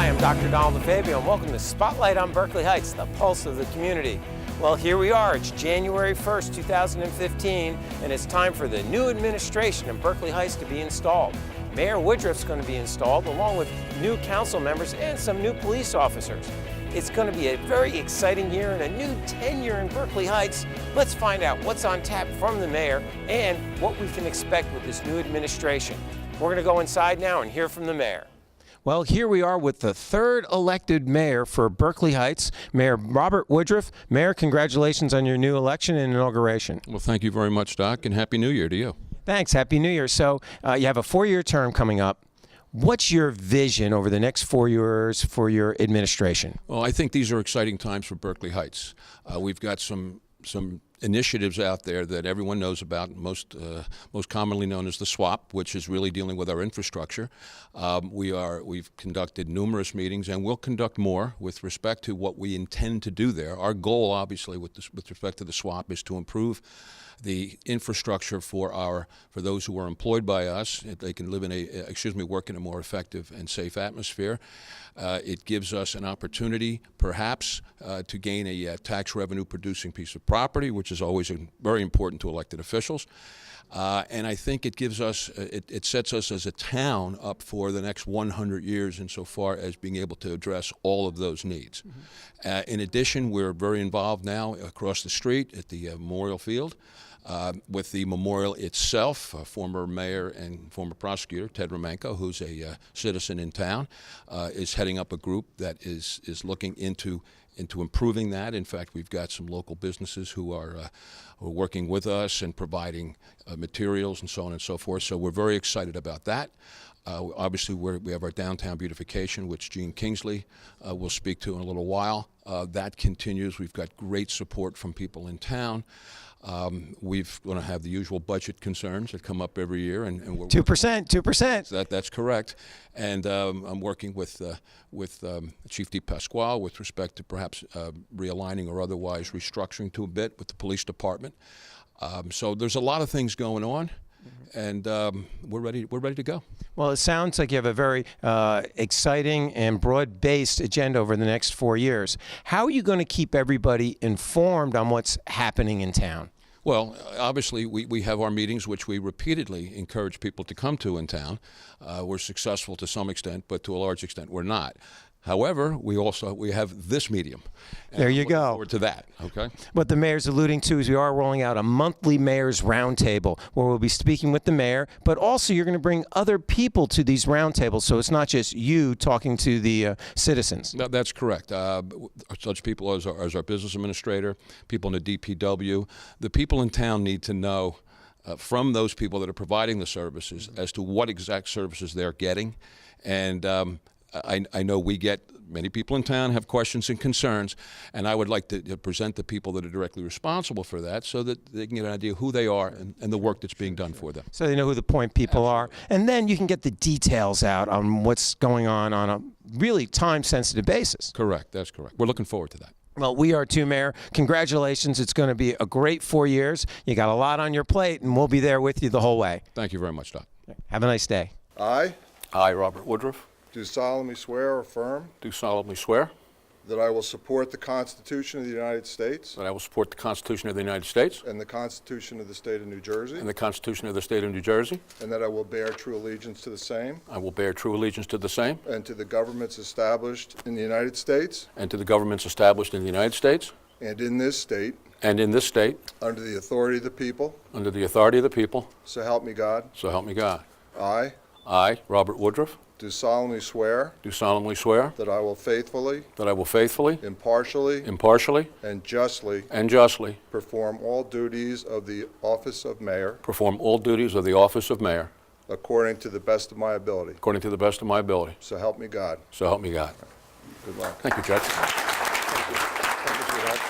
Hi, I'm Dr. Donald DeFabio, and welcome to Spotlight on Berkeley Heights, the pulse of the community. Well, here we are. It's January 1st, 2015, and it's time for the new administration in Berkeley Heights to be installed. Mayor Woodruff's going to be installed, along with new council members and some new police officers. It's going to be a very exciting year and a new tenure in Berkeley Heights. Let's find out what's on tap from the mayor and what we can expect with this new administration. We're going to go inside now and hear from the mayor. Well, here we are with the third elected mayor for Berkeley Heights, Mayor Robert Woodruff. Mayor, congratulations on your new election and inauguration. Well, thank you very much, Doc, and Happy New Year to you. Thanks. Happy New Year. So you have a 4-year term coming up. What's your vision over the next 4 years for your administration? Well, I think these are exciting times for Berkeley Heights. We've got some initiatives out there that everyone knows about, most commonly known as the SWAP, which is really dealing with our infrastructure. We've conducted numerous meetings, and we'll conduct more with respect to what we intend to do there. Our goal, obviously, with respect to the SWAP is to improve the infrastructure for those who are employed by us. They can live in work in a more effective and safe atmosphere. It gives us an opportunity, perhaps, to gain a tax revenue producing piece of property, which is always very important to elected officials. And I think it gives us, it sets us as a town up for the next 100 years insofar as being able to address all of those needs. Mm-hmm. In addition, we're very involved now across the street at the Memorial Field. With the memorial itself, former mayor and former prosecutor Ted Romanko, who's a citizen in town, is heading up a group that is looking into improving that. In fact, we've got some local businesses who are working with us and providing materials and so on and so forth. So we're very excited about that. Obviously, we have our downtown beautification, which Gene Kingsley will speak to in a little while. That continues. We've got great support from people in town. We're going to have the usual budget concerns that come up every year, and we're 2%. That's correct. And I'm working with Chief DePasquale with respect to perhaps realigning or otherwise restructuring to a bit with the police department. So there's a lot of things going on. And we're ready to go. Well, it sounds like you have a very exciting and broad-based agenda over the next 4 years. How are you going to keep everybody informed on what's happening in town? Well, obviously, we have our meetings, which we repeatedly encourage people to come to in town. We're successful to some extent, but to a large extent, we're not. However, we have this medium. There you go. Forward to that, okay? What the mayor's alluding to is we are rolling out a monthly mayor's roundtable where we'll be speaking with the mayor, but also you're going to bring other people to these roundtables, so it's not just you talking to the citizens. No, that's correct. Such people as our business administrator, people in the DPW, the people in town need to know from those people that are providing the services as to what exact services they're getting, and I know many people in town have questions and concerns, and I would like to present the people that are directly responsible for that so that they can get an idea of who they are and the work that's being done for them. So they know who the point people are. And then you can get the details out on what's going on a really time-sensitive basis. Correct. That's correct. We're looking forward to that. Well, we are too, Mayor. Congratulations. It's going to be a great 4 years. You got a lot on your plate, and we'll be there with you the whole way. Thank you very much, Doc. Have a nice day. I Robert Woodruff. do solemnly swear or affirm Do solemnly swear that I will support the Constitution of the United States that I will support the Constitution of the United States and the Constitution of the State of New Jersey, and the Constitution of the State of New Jersey. and that I will bear true allegiance to the same I will bear true allegiance to the same and to the governments established in the United States and to the governments established in the United States and in this state and in this state under the authority of the people, under the authority of the people, so help me God. so help me God. I Robert Woodruff, do solemnly swear do solemnly swear that I will faithfully, impartially, and justly and justly perform all duties of the office of mayor perform all duties of the office of mayor according to the best of my ability. according to the best of my ability. So help me God. So help me God. Good luck. Thank you, Judge. Thank you, sweetheart.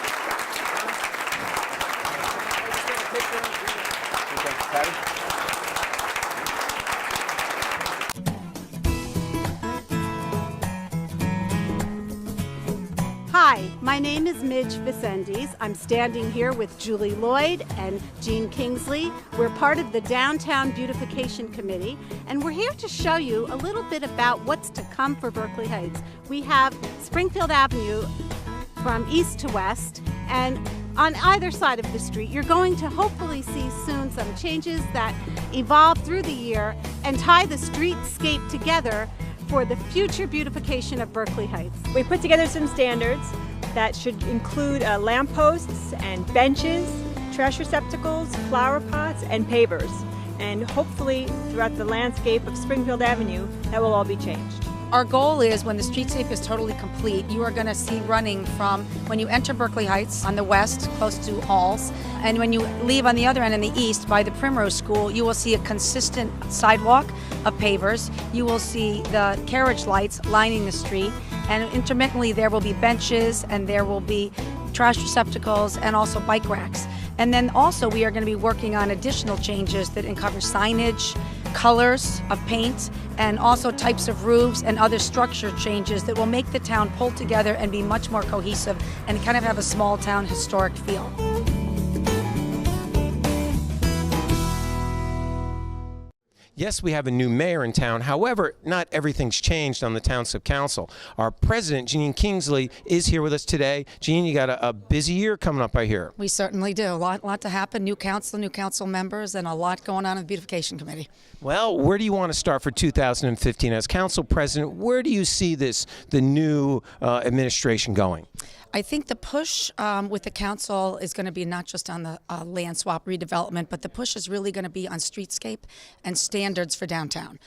Hi, My name is Midge Vicendes. I'm standing here with Julie Lloyd and Jean Kingsley. We're part of the Downtown Beautification Committee, and we're here to show you a little bit about what's to come for Berkeley Heights. We have Springfield Avenue from east to west, and on either side of the street, you're going to hopefully see soon some changes that evolve through the year and tie the streetscape together for the future beautification of Berkeley Heights. We put together some standards that should include lampposts and benches, trash receptacles, flower pots, and pavers. And hopefully throughout the landscape of Springfield Avenue, that will all be changed. Our goal is when the streetscape is totally complete, you are going to see running from when you enter Berkeley Heights on the west, close to Halls, and when you leave on the other end in the east by the Primrose School, you will see a consistent sidewalk of pavers. You will see the carriage lights lining the street, and intermittently there will be benches and there will be trash receptacles and also bike racks. And then also we are going to be working on additional changes that cover signage, colors of paint, and also types of roofs and other structure changes that will make the town pull together and be much more cohesive and kind of have a small town historic feel. Yes, we have a new mayor in town. However, not everything's changed on the township council. Our president, Jean Kingsley, is here with us today. Jean, you got a busy year coming up, I hear. We certainly do. A lot to happen. New council members, and a lot going on in the beautification committee. Well, where do you want to start for 2015? As council president, where do you see the new administration going? I think the push with the council is going to be not just on the land swap redevelopment, but the push is really going to be on streetscape and standards for downtown.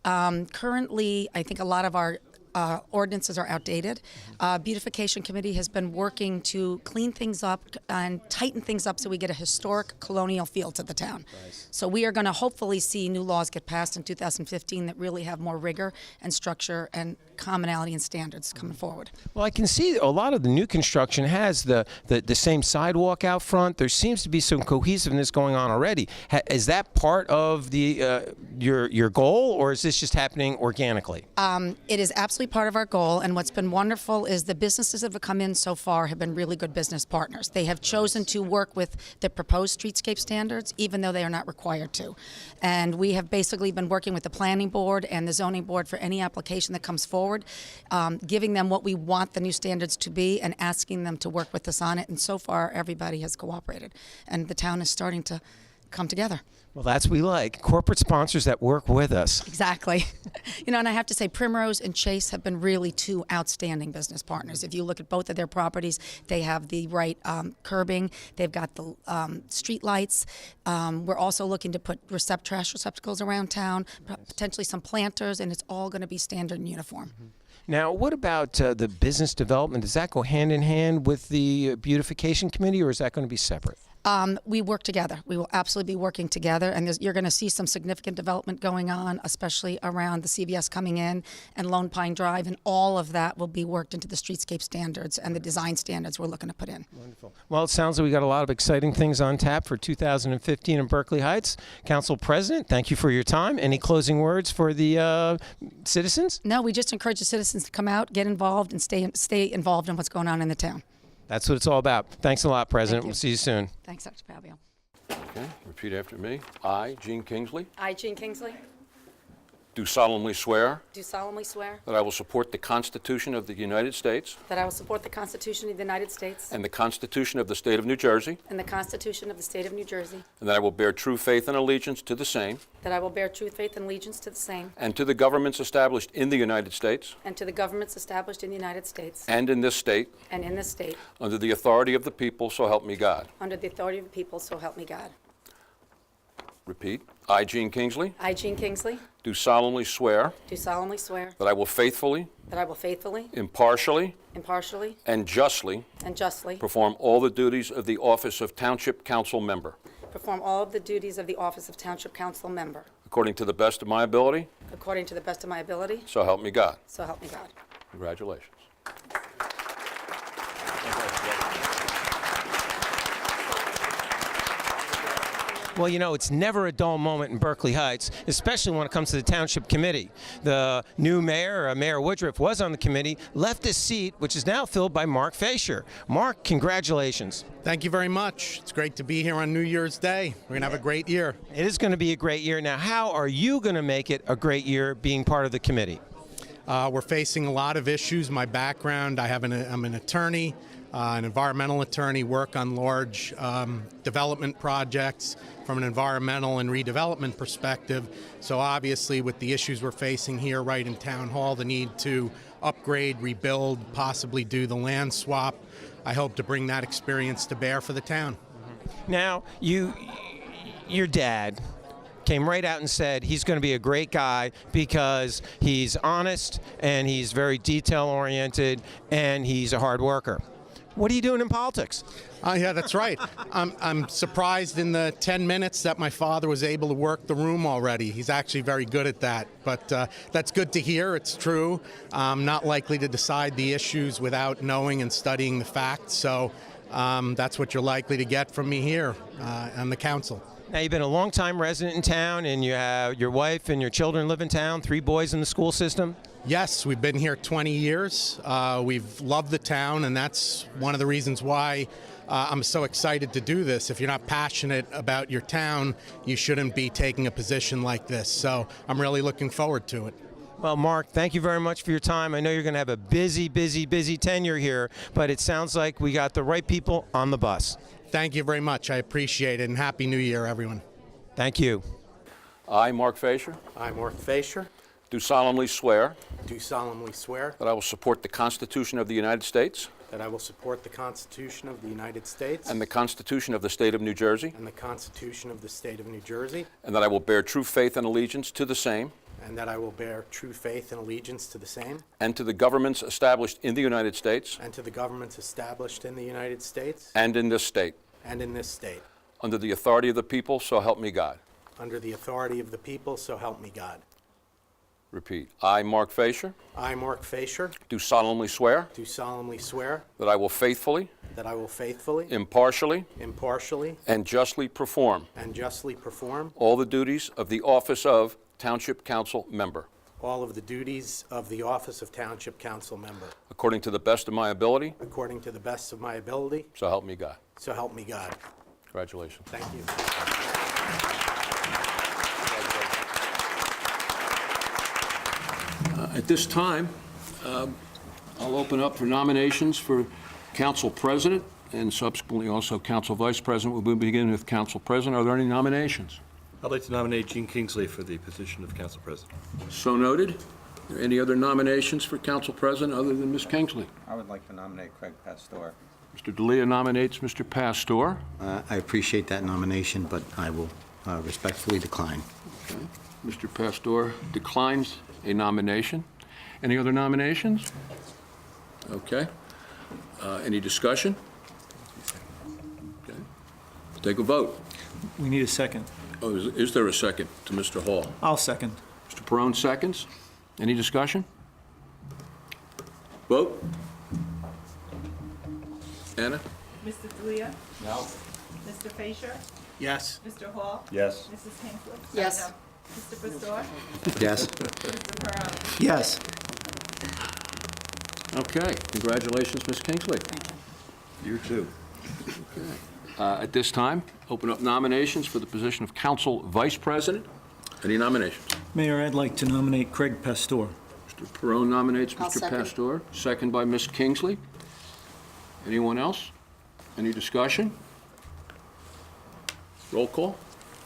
Currently, I think a lot of our ordinances are outdated. Beautification committee has been working to clean things up and tighten things up so we get a historic colonial feel to the town. Nice. So we are going to hopefully see new laws get passed in 2015 that really have more rigor and structure and commonality and standards coming forward. Well, I can see a lot of the new construction has the same sidewalk out front. There seems to be some cohesiveness going on already. Is that part of the your goal, or is this just happening organically? It is absolutely part of our goal, and what's been wonderful is the businesses that have come in so far have been really good business partners. They have chosen to work with the proposed streetscape standards, even though they are not required to. And we have basically been working with the planning board and the zoning board for any application that comes forward, giving them what we want the new standards to be and asking them to work with us on it. And so far, everybody has cooperated, and the town is starting to come together. Well, that's what we like. Corporate sponsors that work with us. Exactly. And I have to say Primrose and Chase have been really two outstanding business partners. If you look at both of their properties, they have the right curbing. They've got the street lights. We're also looking to put trash receptacles around town, potentially some planters, and it's all going to be standard and uniform. Mm-hmm. Now, what about the business development? Does that go hand in hand with the beautification committee, or is that going to be separate? We work together. We will absolutely be working together, and you're going to see some significant development going on, especially around the CVS coming in and Lone Pine Drive, and all of that will be worked into the streetscape standards and the design standards we're looking to put in. Wonderful. Well, it sounds like we got a lot of exciting things on tap for 2015 in Berkeley Heights. Council President, thank you for your time. Any closing words for the citizens? No, we just encourage the citizens to come out, get involved, and stay involved in what's going on in the town. That's what it's all about. Thanks a lot, President. We'll see you soon. Thanks, Dr. Fabio. Okay, repeat after me. I, Jean Kingsley, I, Jean Kingsley, do solemnly swear do solemnly swear that I will support the Constitution of the United States that I will support the Constitution of the United States and the Constitution of the State of New Jersey, and the Constitution of the State of New Jersey, and that I will bear true faith and allegiance to the same that I will bear true faith and allegiance to the same and to the governments established in the United States and to the governments established in the United States and in this state and in this state, under the authority of the people, so help me God. under the authority of the people, so help me God. Repeat. I, Jean Kingsley, I, Jean Kingsley, do solemnly swear do solemnly swear that I will faithfully, impartially, impartially, and justly and justly perform all the duties of the office of Township Council Member, perform all of the duties of the office of Township Council Member, according to the best of my ability, according to the best of my ability, so help me God. so help me God. Congratulations. Well, you know, it's never a dull moment in Berkeley Heights, especially when it comes to the Township Committee. The new mayor, Mayor Woodruff, was on the committee, left his seat, which is now filled by Mark Fasher. Mark, congratulations. Thank you very much. It's great to be here on New Year's Day. We're going to have a great year. It is going to be a great year. Now, how are you going to make it a great year being part of the committee? We're facing a lot of issues. My background, I'm an attorney, an environmental attorney, work on large development projects from an environmental and redevelopment perspective. So obviously with the issues we're facing here right in Town Hall, the need to upgrade, rebuild, possibly do the land swap, I hope to bring that experience to bear for the town. Now, your dad came right out and said he's going to be a great guy because he's honest and he's very detail-oriented and he's a hard worker. What are you doing in politics? Yeah, that's right. I'm surprised in the 10 minutes that my father was able to work the room already. He's actually very good at that. But that's good to hear. It's true. I'm not likely to decide the issues without knowing and studying the facts. So that's what you're likely to get from me here on the council. Now, you've been a long-time resident in town, and you have your wife and your children live in town, 3 boys in the school system. Yes, we've been here 20 years. We've loved the town, and that's one of the reasons why I'm so excited to do this. If you're not passionate about your town, you shouldn't be taking a position like this. So I'm really looking forward to it. Well, Mark, thank you very much for your time. I know you're going to have a busy tenure here, but it sounds like we got the right people on the bus. Thank you very much. I appreciate it, and Happy New Year, everyone. Thank you. I, Mark Fasher, I, Mark Fasher, do solemnly swear do solemnly swear that I will support the Constitution of the United States that I will support the Constitution of the United States and the Constitution of the State of New Jersey, and the Constitution of the State of New Jersey, and that I will bear true faith and allegiance to the same and that I will bear true faith and allegiance to the same and to the governments established in the United States and to the governments established in the United States and in this state, and in this state, under the authority of the people, so help me God. under the authority of the people, so help me God. Repeat. I, Mark Fasher, I, Mark Fasher, do solemnly swear do solemnly swear that I will faithfully, that I will faithfully, impartially, impartially, and justly perform and justly perform all the duties of the office of Township Council Member, all of the duties of the office of Township Council Member, according to the best of my ability, according to the best of my ability, so help me God. so help me God. Congratulations. Thank you. At this time, I'll open up for nominations for Council President and subsequently also Council Vice President. We'll begin with Council President. Are there any nominations? I'd like to nominate Gene Kingsley for the position of Council President. So noted. Are there any other nominations for Council President other than Ms. Kingsley? I would like to nominate Craig Pastor. Mr. D'Elia nominates Mr. Pastor. I appreciate that nomination, but I will respectfully decline. Okay. Mr. Pastor declines a nomination. Any other nominations? Okay. Any discussion? Okay. Take a vote. We need a second. Oh, is there a second to Mr. Hall? I'll second. Mr. Perone seconds. Any discussion? Vote. Anna? Mr. D'Elia? No. Mr. Fasher? Yes. Mr. Hall? Yes. Mrs. Kingsley? Yes. Mr. Pastor? Yes. Mr. Perone? Yes. Okay. Congratulations, Ms. Kingsley. You too. At this time, open up nominations for the position of Council Vice President. Any nominations? Mayor, I'd like to nominate Craig Pastor. Mr. Perone nominates I'll Mr. second. Pastor. Second by Ms. Kingsley. Anyone else? Any discussion? Roll call.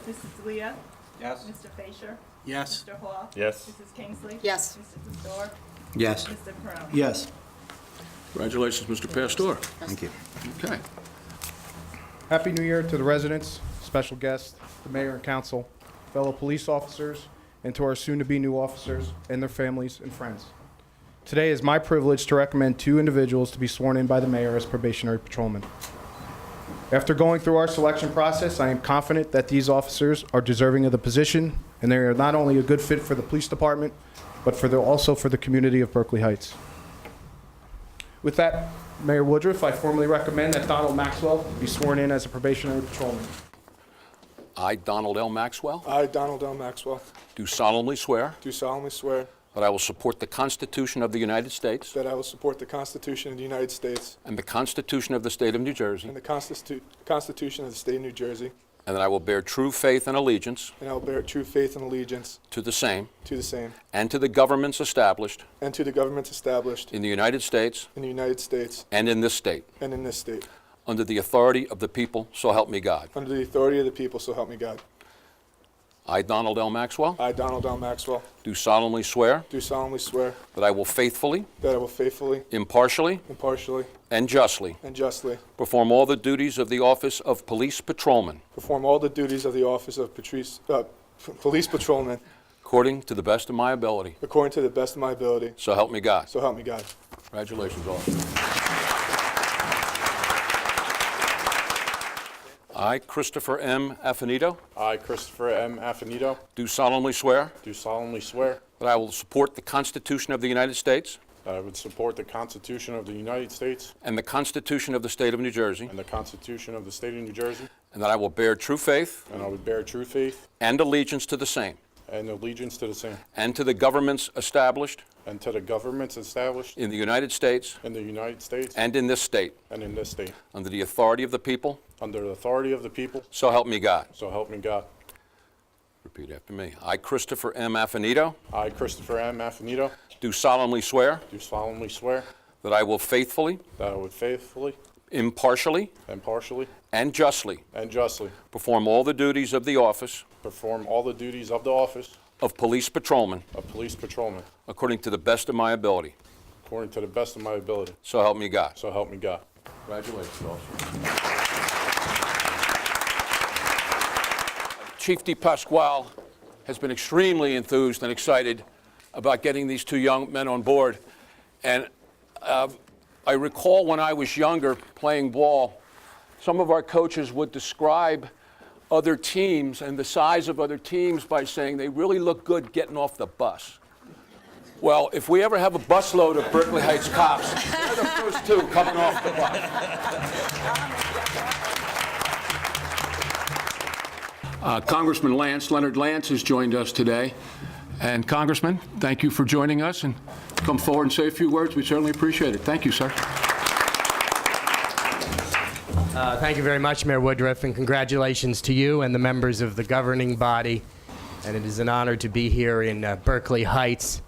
Mrs. D'Elia? Yes. Mr. Fasher? Yes. Mr. Hall? Yes. Mrs. Kingsley? Yes. Mr. Pastor? Yes. Mr. Perone? Yes. Congratulations, Mr. Pastor. Thank you. Okay. Happy New Year to the residents, special guests, the mayor and council, fellow police officers, and to our soon-to-be new officers and their families and friends. Today is my privilege to recommend 2 individuals to be sworn in by the mayor as probationary patrolmen. After going through our selection process, I am confident that these officers are deserving of the position, and they are not only a good fit for the police department, but also for the community of Berkeley Heights. With that, Mayor Woodruff, I formally recommend that Donald Maxwell be sworn in as a probationary patrolman. I, Donald L. Maxwell, I, Donald L. Maxwell, do solemnly swear do solemnly swear that I will support the Constitution of the United States that I will support the Constitution of the United States and the Constitution of the State of New Jersey, and the Constitution of the State of New Jersey, and that I will bear true faith and allegiance and I will bear true faith and allegiance to the same to the same and to the governments established and to the governments established in the United States in the United States and in this state, and in this state, under the authority of the people, so help me God. under the authority of the people, so help me God. I, Donald L. Maxwell, I, Donald L. Maxwell, do solemnly swear do solemnly swear that I will faithfully, that I will faithfully, impartially, impartially, and justly and justly perform all the duties of the office of Police Patrolman perform all the duties of the office of Police Patrolman according to the best of my ability. according to the best of my ability, So help me God. so help me God. Congratulations, all. I, Christopher M. Affinito, I, Christopher M. Affinito, do solemnly swear do solemnly swear that I will support the Constitution of the United States that I would support the Constitution of the United States and the Constitution of the State of New Jersey, and the Constitution of the State of New Jersey, and that I will bear true faith and I would bear true faith and allegiance to the same and allegiance to the same, and to the governments established and to the governments established in the United States in the United States and in this state, and in this state, under the authority of the people, under the authority of the people, so help me God. so help me God. Repeat after me. I, Christopher M. Affinito, I, Christopher M. Affinito, do solemnly swear do solemnly swear that I will faithfully, that I would faithfully, impartially, impartially, and justly and justly perform all the duties of the office perform all the duties of the office of Police Patrolman of Police Patrolman according to the best of my ability. according to the best of my ability, So help me God. so help me God. Congratulations, officer. Chief DePasquale has been extremely enthused and excited about getting these two young men on board. And I recall when I was younger playing ball, some of our coaches would describe other teams and the size of other teams by saying they really look good getting off the bus. Well, if we ever have a busload of Berkeley Heights cops, they're the first two coming off the bus. Congressman Leonard Lance has joined us today. And Congressman, thank you for joining us, and come forward and say a few words. We certainly appreciate it. Thank you, sir. Thank you very much, Mayor Woodruff, and congratulations to you and the members of the governing body. And it is an honor to be here in Berkeley Heights,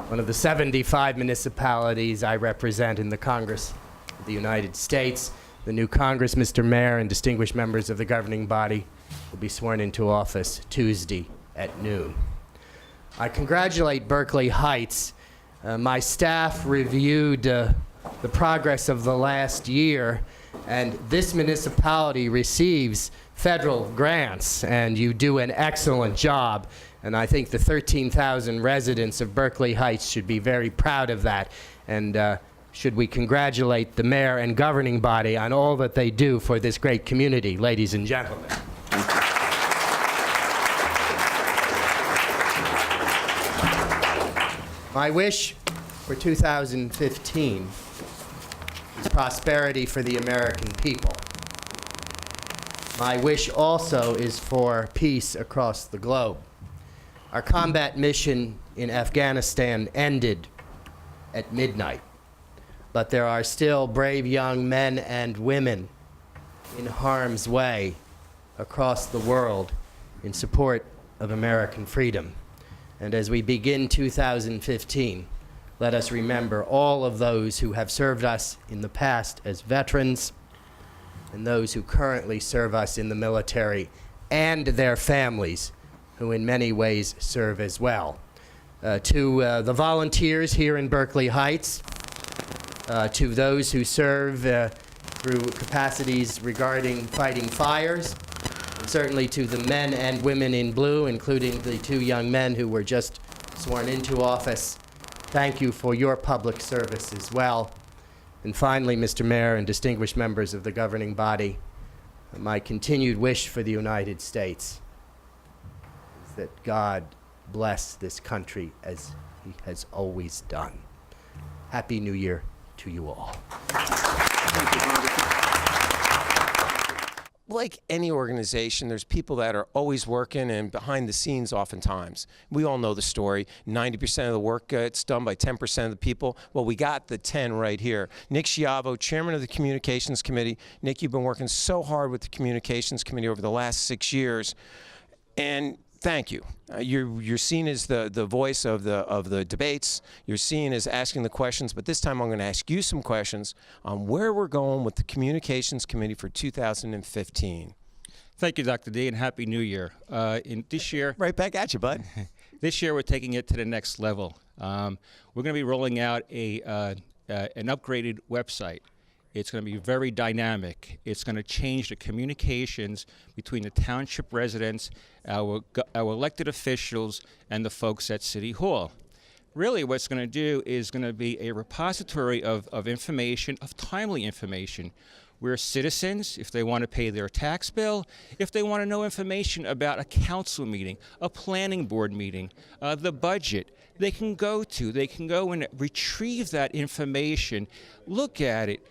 one of the 75 municipalities I represent in the Congress of the United States. The new Congress, Mr. Mayor, and distinguished members of the governing body will be sworn into office Tuesday at noon. I congratulate Berkeley Heights. My staff reviewed the progress of the last year, and this municipality receives federal grants, and you do an excellent job. And I think the 13,000 residents of Berkeley Heights should be very proud of that. And should we congratulate the mayor and governing body on all that they do for this great community, ladies and gentlemen. My wish for 2015 is prosperity for the American people. My wish also is for peace across the globe. Our combat mission in Afghanistan ended at midnight, but there are still brave young men and women in harm's way across the world in support of American freedom. And as we begin 2015, let us remember all of those who have served us in the past as veterans and those who currently serve us in the military and their families, who in many ways serve as well. To the volunteers here in Berkeley Heights, to those who serve through capacities regarding fighting fires, and certainly to the men and women in blue, including the two young men who were just sworn into office. Thank you for your public service as well. And finally, Mr. Mayor and distinguished members of the governing body, my continued wish for the United States is that God bless this country as he has always done. Happy New Year to you all. like any organization, there's people that are always working and behind the scenes oftentimes. We all know the story. 90% of the work gets done by 10% of the people. Well, we got the 10 right here. Nick Schiavo, chairman of the Communications Committee. Nick, you've been working so hard with the Communications Committee over the last 6 years. And thank you. You're seen as the voice of the debates. You're seen as asking the questions, but this time I'm going to ask you some questions on where we're going with the Communications Committee for 2015. Thank you, Dr. D, and Happy New Year. In this year, right back at you, bud. This year we're taking it to the next level. We're going to be rolling out an upgraded website. It's going to be very dynamic. It's going to change the communications between the township residents, our elected officials, and the folks at City Hall. Really, what it's going to do is going to be a repository of information, of timely information, where citizens, if they want to pay their tax bill, if they want to know information about a council meeting, a planning board meeting, the budget, they can go and retrieve that information, look at it,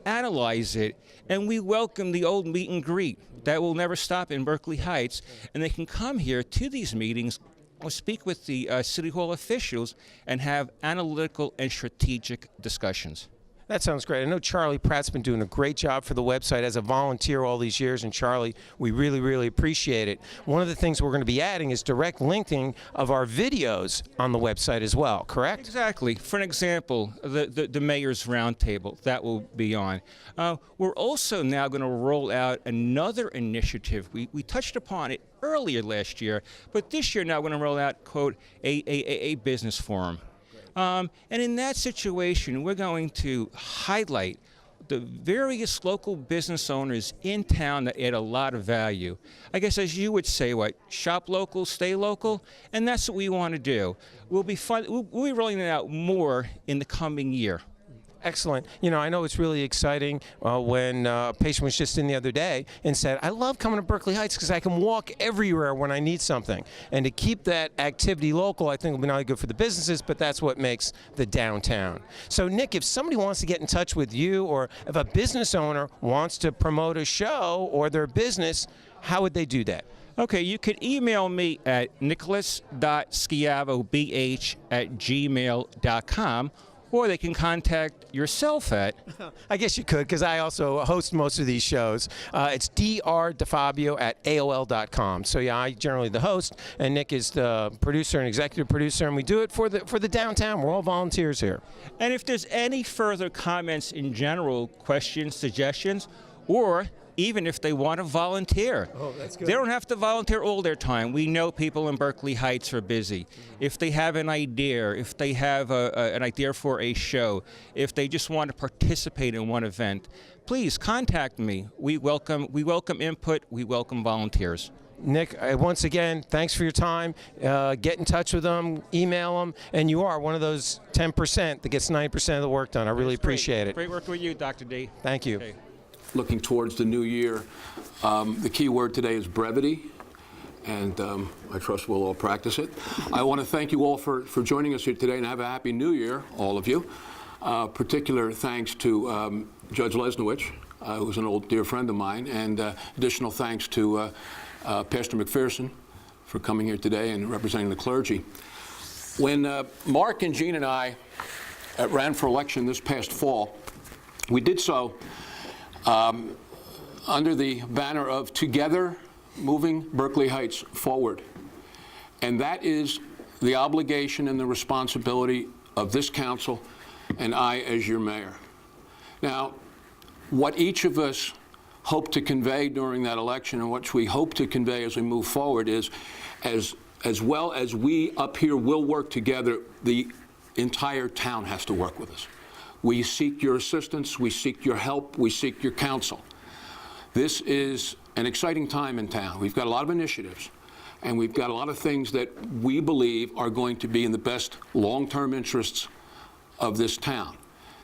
analyze it, and we welcome the old meet and greet. That will never stop in Berkeley Heights, and they can come here to these meetings or speak with the City Hall officials and have analytical and strategic discussions. That sounds great. I know Charlie Pratt's been doing a great job for the website as a volunteer all these years, and Charlie, we really, really appreciate it. One of the things we're going to be adding is direct linking of our videos on the website as well, correct? Exactly. For an example, the Mayor's Roundtable, that will be on. We're also now going to roll out another initiative. We touched upon it earlier last year, but this year now we're going to roll out, quote, a business forum. And in that situation, we're going to highlight the various local business owners in town that add a lot of value. I guess as you would say, shop local, stay local, and that's what we want to do. We'll be rolling it out more in the coming year. Excellent. You know, I know it's really exciting when a patient was just in the other day and said, I love coming to Berkeley Heights because I can walk everywhere when I need something. And to keep that activity local, I think will be not only good for the businesses, but that's what makes the downtown. So, Nick, if somebody wants to get in touch with you, or if a business owner wants to promote a show or their business, how would they do that? Okay, you can email me at nicholas.schiavobh@gmail.com, or they can contact yourself at... I guess you could, because I also host most of these shows. It's drdefabio@aol.com. So yeah, I generally the host, and Nick is the producer and executive producer, and we do it for the downtown. We're all volunteers here. And if there's any further comments in general, questions, suggestions, or even if they want to volunteer. Oh, that's good. They don't have to volunteer all their time. We know people in Berkeley Heights are busy. If they have an idea, if they have an idea for a show, if they just want to participate in one event, please contact me. We welcome input. We welcome volunteers. Nick, once again, thanks for your time. Get in touch with them, email them, and you are one of those 10% that gets 90% of the work done. I really appreciate it. Great working with you, Dr. D. Thank you. Okay. Looking towards the new year, the key word today is brevity, and I trust we'll all practice it. I want to thank you all for joining us here today, and have a happy new year, all of you. Particular thanks to Judge Lesnowich, who's an old dear friend of mine, and additional thanks to Pastor McPherson for coming here today and representing the clergy. When Mark and Jean and I ran for election this past fall, we did so under the banner of Together Moving Berkeley Heights Forward. And that is the obligation and the responsibility of this council and I as your mayor. Now, what each of us hope to convey during that election, and what we hope to convey as we move forward, is as well as we up here will work together, the entire town has to work with us. We seek your assistance, we seek your help, we seek your counsel. This is an exciting time in town. We've got a lot of initiatives, and we've got a lot of things that we believe are going to be in the best long-term interests of this town.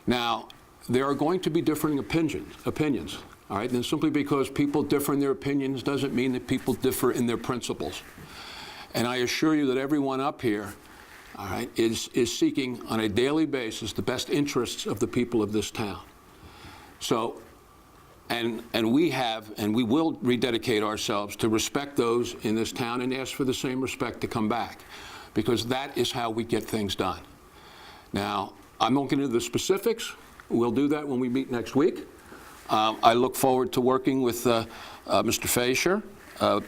Now, there are going to be differing opinions, all right? And simply because people differ in their opinions doesn't mean that people differ in their principles. And I assure you that everyone up here, all right, is seeking on a daily basis the best interests of the people of this town. So And we have, and we will rededicate ourselves to respect those in this town and ask for the same respect to come back, because that is how we get things done. Now, I'm not going to do the specifics. We'll do that when we meet next week. I look forward to working with Mr. Fasher,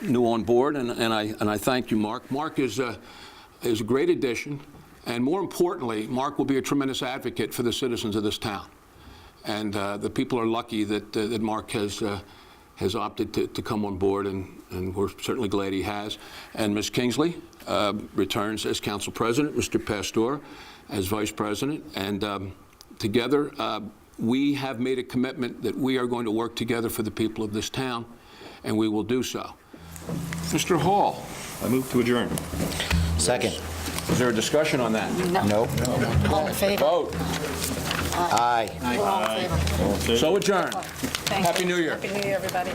new on board, and I thank you, Mark. Mark is a great addition, and more importantly, Mark will be a tremendous advocate for the citizens of this town. And the people are lucky that Mark has opted to come on board, and we're certainly glad he has. And Ms. Kingsley returns as council president, Mr. Pastor as vice president, and together we have made a commitment that we are going to work together for the people of this town, and we will do so. Mr. Hall. I move to adjourn. Second. Is there a discussion on that? No. All in favor? Vote. Aye. All in favor. So adjourned. Thank Happy you. New Year. Happy New Year, everybody.